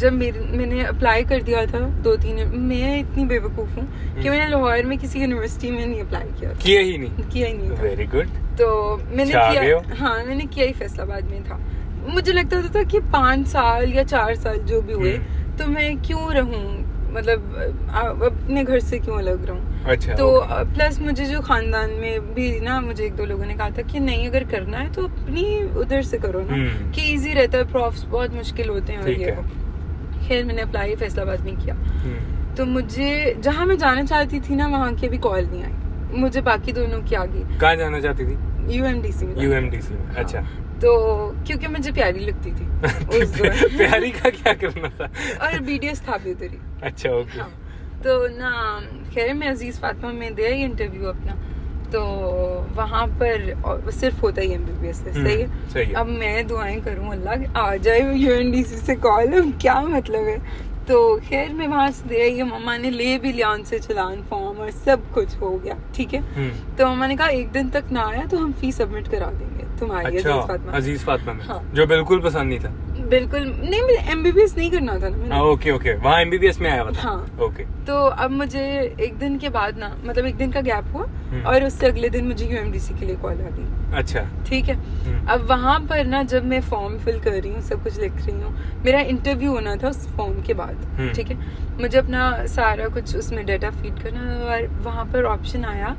जब मैंने अप्लाई कर दिया था 2-3, मैं इतनी बेवकूफ़ हूँ कि मैंने लाहौर में किसी यूनिवर्सिटी में नहीं अप्लाई किया ही नहीं था। Very good. तो मैंने किया, हाँ मैंने किया ही फैसलाबाद में था। मुझे लगता था कि 5 साल या 4 साल जो भी हुए तो मैं क्यों रहूं, मतलब अपने घर से क्यों अलग रहूं। अच्छा, तो प्लस मुझे जो खानदान में भी ना, मुझे 1-2 लोगों ने कहा था कि नहीं अगर करना है तो अपनी उधर से करो ना, कि इजी रहता है, प्रॉफ्स बहुत मुश्किल होते हैं और ये। खैर मैंने अप्लाई फैसलाबाद में किया, तो मुझे जहाँ मैं जाना चाहती थी ना वहाँ की अभी कॉल नहीं आई, मुझे बाकी दोनों की आ गई। कहाँ जाना चाहती थी? यूएमडीसी में। अच्छा। तो क्योंकि मुझे प्यारी लगती थी उस प्यारी का क्या करना था? और बीडीएस था भी उधर ही। अच्छा, ओके। हाँ, तो ना खैर मैं अजीज फातिमा में दिया ही इंटरव्यू अपना, तो वहाँ पर सिर्फ होता ही एमबीबीएस है। सही है। अब मैं दुआएं करूँ अल्लाह आ जाए यूएनडीसी से कॉल, अब क्या मतलब है। तो खैर मैं वहाँ से दे आई, मम्मा ने ले भी लिया उनसे चलान फॉर्म और सब कुछ हो गया। ठीक है, तो मम्मा ने कहा 1 दिन तक ना आया तो हम फी सबमिट करा देंगे तुम्हारी। अच्छा, अजीज फातिमा में। हाँ। जो बिल्कुल पसंद नहीं था? बिल्कुल नहीं, मुझे एमबीबीएस नहीं करना था ना। ओके, वहाँ एमबीबीएस में आया हुआ था। हाँ, ओके। तो अब मुझे 1 दिन के बाद ना, मतलब 1 दिन का गैप हुआ और उससे अगले दिन मुझे यूएमडीसी के लिए कॉल आ गई। अच्छा, ठीक है। अब वहाँ पर ना जब मैं फॉर्म फिल कर रही हूँ, सब कुछ लिख रही हूँ, मेरा इंटरव्यू होना था उस फॉर्म के बाद। ठीक है, मुझे अपना सारा कुछ उसमें डाटा फीड करना और वहाँ पर ऑप्शन आया,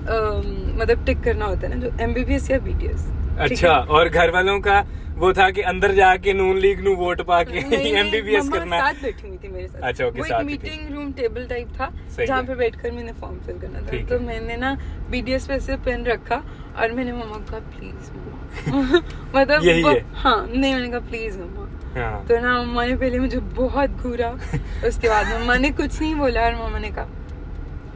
मतलब टिक करना होता है ना, जो एमबीबीएस या बीडीएस। अच्छा, और घर वालों का वो था कि अंदर जाके नून लीग नू वोट पाके एमबीबीएस करना है। साथ बैठी हुई थी मेरे साथ। अच्छा, ओके। वो एक मीटिंग रूम टेबल टाइप था जहाँ पे बैठकर मैंने फॉर्म फिल करना था। तो मैंने ना बीडीएस पे से पेन रखा और मैंने मम्मा को कहा प्लीज मम्मा मतलब यही है? हाँ, नहीं, मैंने कहा प्लीज मम्मा। हाँ। तो ना मम्मा ने पहले मुझे बहुत घूरा, उसके बाद मम्मा ने कुछ नहीं बोला और मम्मा ने कहा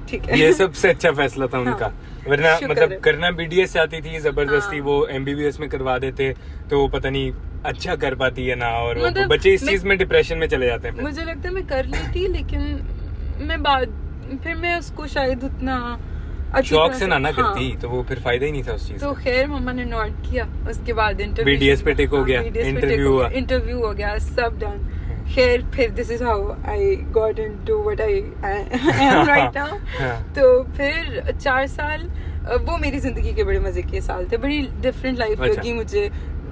ठीक है। ये सबसे अच्छा फैसला था उनका। वरना शुक्र मतलब है। करना BDS चाहती थी जबरदस्ती, वो MBBS में करवा देते तो वो पता नहीं अच्छा कर पाती है ना, और वो मतलब बच्चे इस चीज में डिप्रेशन में चले जाते हैं फिर। मुझे लगता है मैं कर लेती, लेकिन मैं उसको शायद उतना अच्छी शौक तरह से ना करती हाँ। तो वो फिर फायदा ही नहीं था उस चीज तो का। खैर मम्मा ने नोट किया, उसके बाद BDS पे टिक हो गया, इंटरव्यू हो गया, सब डन। खैर फिर this is how I got into what I am right now. तो फिर 4 साल वो मेरी जिंदगी के बड़े मजे के साल थे, बड़ी डिफरेंट लाइफ अच्छा। लगी मुझे।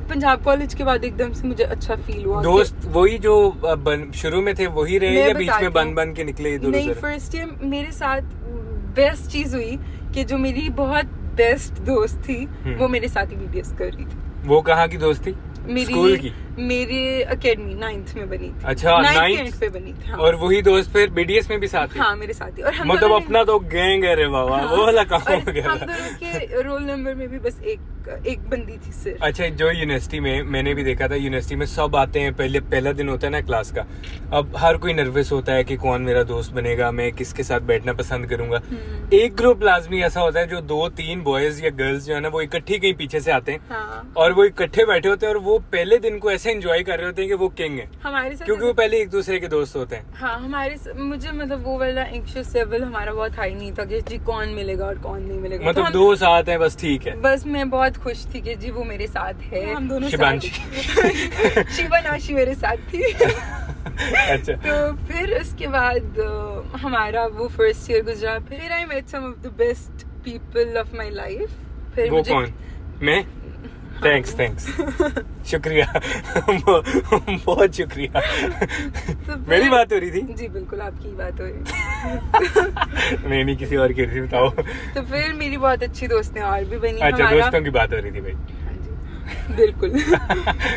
पंजाब कॉलेज के बाद एकदम से मुझे अच्छा फील हुआ। दोस्त वही जो शुरू में थे वही रहे मैं या बीच में बताती बन के निकले इधर नहीं, उधर? फर्स्ट ईयर मेरे साथ बेस्ट चीज हुई कि जो मेरी बहुत बेस्ट दोस्त थी वो मेरे साथ ही BDS कर रही थी। वो कहाँ की दोस्त थी? स्कूल की? मेरे अकेडमी 9th में बनी थी। अच्छा, 9th पे बनी थी हाँ। और वही दोस्त फिर BDS में भी साथ थे? हाँ मेरे साथ ही। और हम मतलब दोनों ने- अपना तो गैंग है रे बाबा। हाँ, वो वाला काम और हो गया हम था। दोनों के रोल नंबर में भी बस एक बंदी थी सिर्फ। अच्छा, जो यूनिवर्सिटी में मैंने भी देखा था, यूनिवर्सिटी में सब आते हैं, पहला दिन होता है ना क्लास का, अब हर कोई नर्वस होता है कि कौन मेरा दोस्त बनेगा, मैं किसके साथ बैठना पसंद करूंगा। एक ग्रुप लाजमी ऐसा होता है जो 2-3 बॉयज या गर्ल्स जो है ना वो इकट्ठी कहीं पीछे से आते हैं हाँ। और वो इकट्ठे बैठे होते हैं और वो पहले दिन को ऐसे एंजॉय कर रहे होते हैं कि वो किंग है, हमारे साथ क्योंकि वो पहले एक दूसरे के दोस्त होते हैं। हाँ मुझे मतलब वो वाला एंग्शियस लेवल हमारा बहुत हाई नहीं था कि जी कौन मिलेगा और कौन नहीं मिलेगा। मतलब तो दो साथ हैं बस, ठीक है। बस मैं बहुत खुश थी कि जी वो मेरे साथ है, हम दोनों शिवांशी। शिवानाशी मेरे साथ थी। अच्छा, तो फिर उसके बाद हमारा वो फर्स्ट ईयर गुजरा। फिर I met some of the best people of my life. फिर वो मुझे कौन? मैं? थैंक्स शुक्रिया। बहुत शुक्रिया। तो फिर- मेरी बात हो रही थी? जी बिल्कुल आपकी ही बात हो रही। नहीं किसी और की, बताओ। तो फिर मेरी बहुत अच्छी दोस्तें और भी बनी। अच्छा, हमारा- दोस्तों की बात हो रही थी भाई। हाँ जी, बिल्कुल।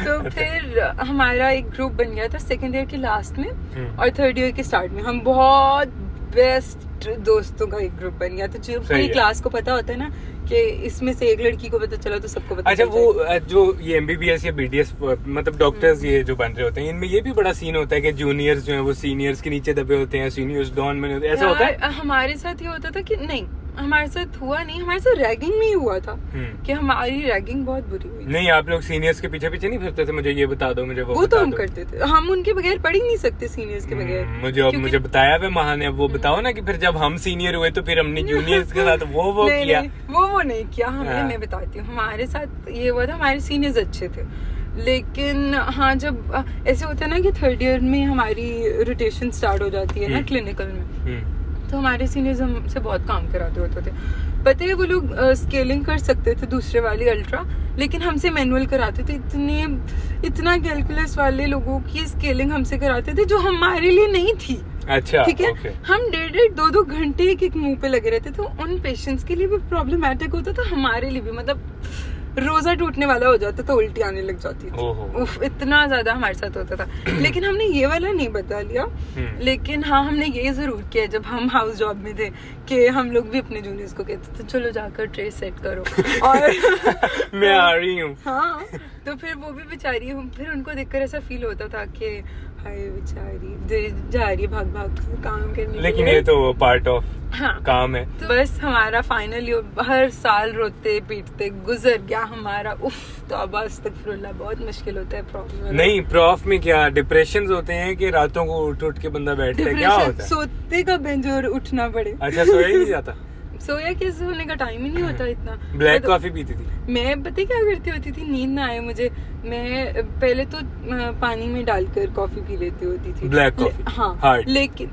तो फिर हमारा एक ग्रुप बन गया था सेकेंड ईयर के लास्ट में, और थर्ड ईयर के स्टार्ट में हम बहुत बेस्ट दोस्तों का एक ग्रुप बन गया था। जो सही पूरी है। क्लास को पता होता है ना कि इसमें से एक लड़की को पता चला तो सबको पता अच्छा, चल वो जाएगा। जो ये MBBS या BDS मतलब डॉक्टर्स ये जो बन रहे होते हैं, इनमें ये भी बड़ा सीन होता है कि जूनियर्स जो है वो सीनियर्स के नीचे दबे होते हैं, सीनियर्स डॉन बने होते हैं, ऐसा होता है? यार, हमारे साथ ये होता था कि नहीं, हमारे साथ हुआ नहीं, हमारे साथ रैगिंग में ही हुआ था कि हमारी रैगिंग बहुत बुरी हुई। नहीं, आप लोग सीनियर्स के पीछे पीछे नहीं फिरते थे, मुझे ये बता दो, मुझे वो वो तो बता हम दो। करते थे, हम उनके बगैर पढ़ ही नहीं सकते सीनियर्स के बगैर। मुझे बताया है माँ ने, अब वो बताओ ना कि फिर जब हम सीनियर हुए तो फिर हमने जूनियर्स के साथ वो नहीं, किया। नहीं, वो नहीं किया हमने। हाँ। मैं बताती हूँ, हमारे साथ ये हुआ था, हमारे सीनियर्स अच्छे थे, लेकिन हाँ जब ऐसे होता है ना कि थर्ड ईयर में हमारी रोटेशन स्टार्ट हो जाती है ना क्लिनिकल में, तो हमारे सीनियर्स हमसे बहुत काम कराते होते थे। पता है वो लोग स्केलिंग कर सकते थे दूसरे वाली अल्ट्रा, लेकिन हमसे मैनुअल कराते थे। इतना कैलकुलस वाले लोगों की स्केलिंग हमसे कराते थे जो हमारे लिए नहीं थी। अच्छा, ठीक है, ओके। हम 1.5-2 घंटे एक मुंह पे लगे रहते थे। उन पेशेंट्स के लिए भी प्रॉब्लमेटिक होता था, हमारे लिए भी। मतलब रोजा टूटने वाला हो जाता था, उल्टी आने लग जाती थी। ओहो। उफ, इतना ज्यादा हमारे साथ होता था। लेकिन हमने ये वाला नहीं बता लिया। लेकिन हाँ, हमने ये जरूर किया जब हम हाउस जॉब में थे कि हम लोग भी अपने जूनियर्स को कहते थे चलो जाकर ट्रे सेट करो और मैं आ रही हूँ। हाँ, तो फिर वो भी बेचारी, फिर उनको देखकर ऐसा फील होता था कि हाय बेचारी जा रही है भाग भाग काम करने के लेकिन लिए। ये तो पार्ट ऑफ हाँ, काम है। तो बस हमारा फाइनली हर साल रोते पीटते गुजर गया हमारा। उफ, तो अब अस्तगफिरुल्लाह, बहुत मुश्किल होता है प्रॉब्लम। नहीं, प्रॉफ में क्या डिप्रेशन होते हैं कि रातों को उठ के बंदा बैठता है, क्या होता है? सोते का बेंजोर उठना पड़े। अच्छा, सोया ही नहीं जाता? सोया कैसे होने का टाइम ही नहीं होता इतना। ब्लैक कॉफी पीती थी? मैं पता क्या करती होती थी, नींद ना आए मुझे, मैं पहले तो पानी में डालकर कॉफी पी लेती होती थी। Black coffee? हाँ, हार्ड? लेकिन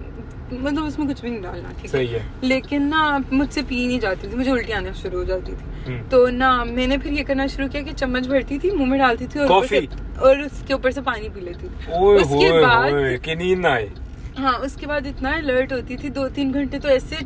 मतलब उसमें कुछ भी नहीं डालना, ठीक सही है। लेकिन ना मुझसे पी नहीं जाती थी, मुझे उल्टी आना शुरू हो जाती थी। तो ना मैंने फिर ये करना शुरू किया कि चम्मच भरती थी, मुंह में डालती थी और उसके ऊपर से पानी पी लेती थी। ओए उसके होए बाद होए, कि नींद ना आए। हाँ, उसके बाद इतना अलर्ट होती थी, 2-3 घंटे तो ऐसे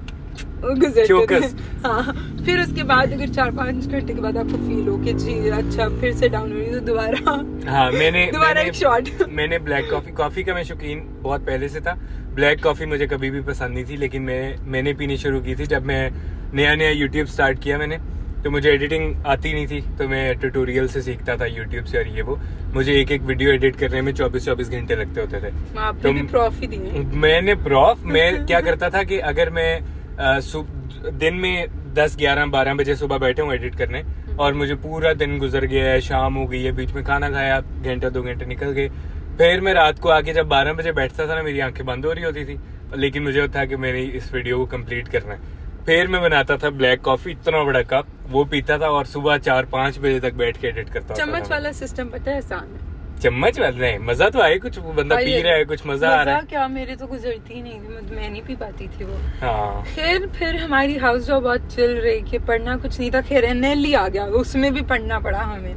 गुजरते थे। चौकस। हाँ, फिर उसके बाद अगर 4-5 घंटे के बाद आपको फील हो कि जी अच्छा फिर से डाउन हो रही है, तो दोबारा हाँ, दोबारा एक शॉट। मैंने ब्लैक कॉफी का मैं शौकीन बहुत पहले से था। ब्लैक कॉफी मुझे कभी भी पसंद नहीं थी, लेकिन मैंने पीनी शुरू की थी जब मैं नया यूट्यूब स्टार्ट किया मैंने। तो मुझे एडिटिंग आती नहीं थी, तो मैं ट्यूटोरियल से सीखता था यूट्यूब से, और ये वो मुझे एक वीडियो एडिट करने में 24 घंटे लगते होते थे। आपने भी प्रॉफ ही दिए। मैं क्या करता था कि अगर मैं दिन में 10, 11, 12 बजे सुबह बैठे हूँ एडिट करने, और मुझे पूरा दिन गुजर गया है, शाम हो गई है, बीच में खाना खाया, घंटा 2 घंटे निकल गए। फिर मैं रात को आके जब 12 बजे बैठता था ना, मेरी आंखें बंद हो रही होती थी, लेकिन मुझे था कि मेरी इस वीडियो को कंप्लीट करना है। फिर मैं बनाता था ब्लैक कॉफी, इतना बड़ा कप, वो पीता था और सुबह 4-5 बजे तक बैठ के एडिट करता था। चम्मच वाला सिस्टम पता है आसान है। चम्मच वाला नहीं, मजा तो आए, कुछ बंदा पी रहा है, कुछ मजा आ रहा है। क्या, मेरे तो गुजरती ही नहीं थी, मैं नहीं पी पाती थी वो। हाँ। खैर फिर हमारी हाउस जॉब बहुत चल रही कि पढ़ना कुछ नहीं था। खैर एनएल आ गया, उसमें भी पढ़ना पड़ा हमें,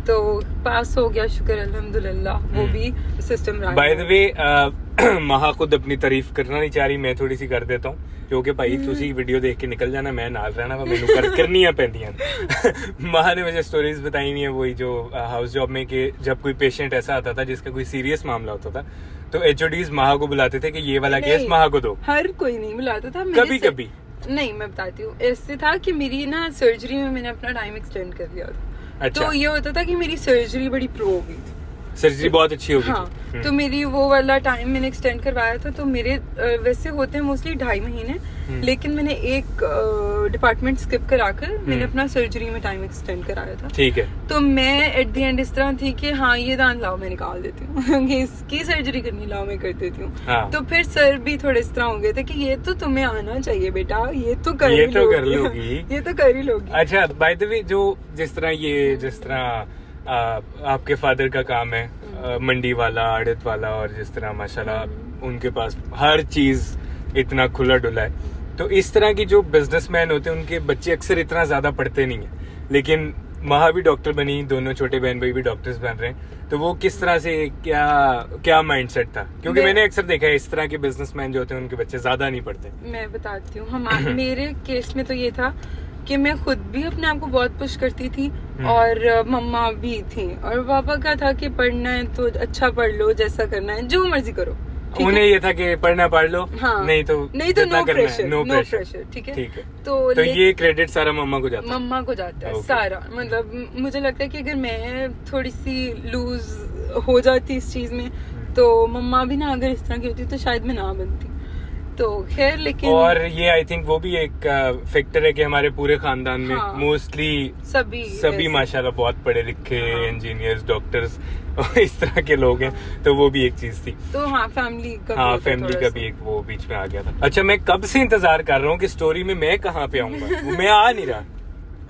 तो पास हो गया, शुक्र अल्हम्दुलिल्लाह। वो भी सिस्टम रहा। बाय द वे महा खुद अपनी तारीफ करना नहीं चाह रही, मैं थोड़ी सी कर देता हूँ, क्योंकि भाई तुसी वीडियो देख के निकल जाना, मैं नाल रहना वा, मैनू करनियां पैंदियां। महा ने मुझे स्टोरीज बताई हुई है, वही जो हाउस जॉब में कि जब कोई पेशेंट ऐसा आता था जिसका कोई सीरियस मामला होता था, तो एचओडीज महा को बुलाते थे कि ये वाला केस महा को दो। हर कोई नहीं बुलाता था, कभी कभी नहीं। मैं बताती हूँ, ऐसे था कि मेरी ना सर्जरी में मैंने अपना टाइम एक्सटेंड कर लिया था। अच्छा। तो ये होता था कि मेरी सर्जरी बड़ी प्रो हो गई थी, सर्जरी बहुत अच्छी होगी। हाँ, तो मेरी वो वाला टाइम मैंने एक्सटेंड करवाया था। तो मेरे वैसे होते हैं मोस्टली 2.5 महीने, लेकिन मैंने एक डिपार्टमेंट स्किप कराकर मैंने अपना सर्जरी में टाइम एक्सटेंड कराया था। ठीक है। तो मैं एट द एंड इस तरह थी कि हाँ ये दांत लाओ मैं निकाल देती हूँ, इसकी सर्जरी करनी लाओ मैं कर देती हूँ। हाँ। तो फिर सर भी थोड़े इस तरह हो गए थे कि ये तो तुम्हें आना चाहिए बेटा, ये तो कर लोगी ये तो कर ही लोगी। अच्छा, बाय द वे जो जिस तरह आपके फादर का काम है, मंडी वाला, आड़त वाला, और जिस तरह माशाल्लाह उनके पास हर चीज इतना खुला डुला है, तो इस तरह की जो बिजनेसमैन होते हैं उनके बच्चे अक्सर इतना ज्यादा पढ़ते नहीं है। लेकिन महा भी डॉक्टर बनी, दोनों छोटे बहन भाई भी डॉक्टर्स बन रहे हैं, तो वो किस तरह से क्या माइंडसेट था? क्योंकि मैंने अक्सर देखा है इस तरह के बिजनेसमैन जो होते हैं उनके बच्चे ज्यादा नहीं पढ़ते। मैं बताती हूँ, मेरे केस में तो ये था कि मैं खुद भी अपने आप को बहुत पुश करती थी, और मम्मा भी थी, और पापा का था कि पढ़ना है तो अच्छा पढ़ लो, जैसा करना है जो मर्जी करो। उन्हें ये था कि पढ़ना पढ़ लो, हाँ, नहीं तो नो प्रेशर। ठीक है। तो ये क्रेडिट सारा मम्मा को जाता है। मम्मा को जाता है सारा। मतलब मुझे लगता है कि अगर मैं थोड़ी सी लूज हो जाती इस चीज में, तो मम्मा भी ना अगर इस तरह की होती तो शायद मैं ना बनती। तो खैर, लेकिन और ये आई थिंक वो भी एक फैक्टर है कि हमारे पूरे खानदान में मोस्टली सभी माशाल्लाह बहुत पढ़े लिखे, इंजीनियर्स, डॉक्टर्स इस तरह के लोग हैं, तो वो भी एक चीज थी। तो हाँ, फैमिली का भी एक वो बीच में आ गया था। अच्छा, मैं कब से इंतजार कर रहा हूँ कि स्टोरी में मैं कहाँ पे आऊंगा, मैं आ नहीं रहा।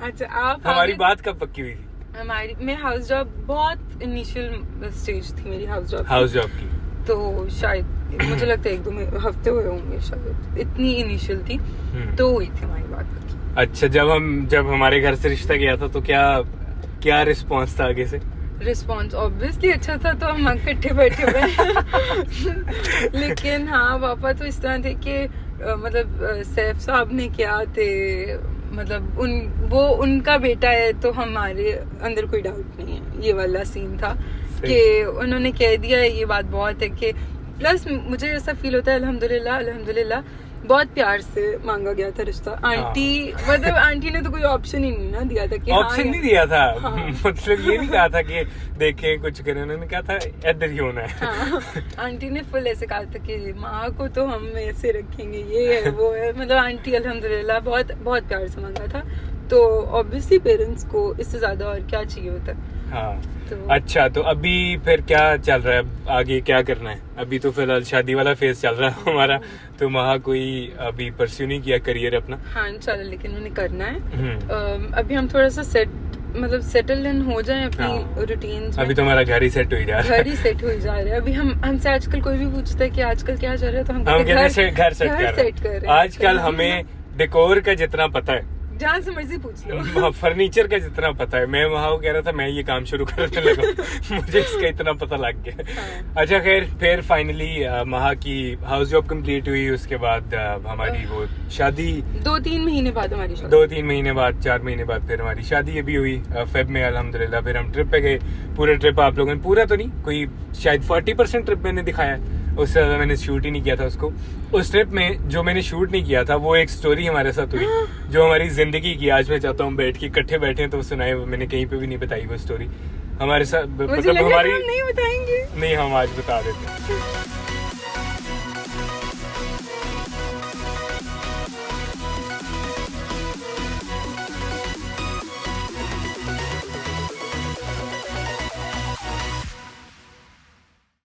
अच्छा, आप हमारी बात कब पक्की हुई थी? मैं हाउस जॉब बहुत इनिशियल स्टेज थी मेरी हाउस जॉब की, तो शायद मुझे लगता है 1-2 हफ्ते हुए होंगे, शायद इतनी इनिशियल थी, तो हुई थी हमारी बात। अच्छा, जब हमारे घर से रिश्ता गया था तो क्या रिस्पांस था आगे से? रिस्पांस ऑब्वियसली अच्छा था, तो हम इकट्ठे बैठे हुए। लेकिन हाँ, पापा तो इस तरह थे कि मतलब सैफ साहब ने क्या थे, मतलब उनका बेटा है, तो हमारे अंदर कोई डाउट नहीं है, ये वाला सीन था कि उन्होंने कह दिया है, ये बात बहुत है कि प्लस मुझे ऐसा फील होता है अल्हम्दुलिल्लाह बहुत प्यार से मांगा गया था रिश्ता। मतलब आंटी ने तो कोई ऑप्शन ही नहीं ना दिया था कि ऑप्शन नहीं दिया था। मतलब ये नहीं कहा था कि देखें कुछ करें, उन्होंने कहा था इधर ही होना है। आंटी ने फुल ऐसे कहा था कि माँ को तो हम ऐसे रखेंगे, ये है वो है। मतलब आंटी अल्हम्दुलिल्लाह बहुत बहुत प्यार से मांगा था, तो ऑब्वियसली पेरेंट्स को इससे ज्यादा और क्या चाहिए होता है। हाँ। अच्छा, तो अभी फिर क्या चल रहा है, आगे क्या करना है? अभी तो फिलहाल शादी वाला फेज चल रहा है हमारा, तो वहाँ कोई अभी परस्यू नहीं किया करियर अपना? हाँ इंशाल्लाह, लेकिन उन्हें करना है। अभी हम थोड़ा सा सेटल इन हो जाए अपनी रूटीन में। अभी तो हमारा घर ही सेट हो जा रहा है। अभी हमसे आजकल कोई भी पूछता है कि आजकल क्या चल रहा है, तो हम घर सेट कर रहे हैं। आजकल हमें डेकोर का जितना पता है, जहाँ से मर्जी पूछ लो, फर्नीचर का जितना पता है, मैं वहाँ कह रहा था मैं ये काम शुरू करने लगा। मुझे इसका इतना पता लग गया। हाँ। अच्छा, खैर फिर फाइनली महा की हाउस जॉब कंप्लीट हुई, उसके बाद हमारी वो शादी 2-3 महीने बाद हमारी शादी, 2-3 महीने बाद, 4 महीने बाद फिर हमारी शादी अभी हुई फेब में अल्हम्दुलिल्लाह। फिर हम ट्रिप पे गए, पूरा ट्रिप आप लोगों ने, पूरा तो नहीं, कोई शायद 40% ट्रिप मैंने दिखाया, उससे ज्यादा मैंने शूट ही नहीं किया था उसको। उस ट्रिप में जो मैंने शूट नहीं किया था वो एक स्टोरी हमारे साथ हुई जो हमारी जिंदगी की, आज मैं चाहता हूँ बैठ के इकट्ठे बैठे तो सुनाए। मैंने कहीं पे भी नहीं बताई वो स्टोरी हमारे साथ, मतलब हमारी नहीं बताएंगे, नहीं, हम आज बता देते हैं।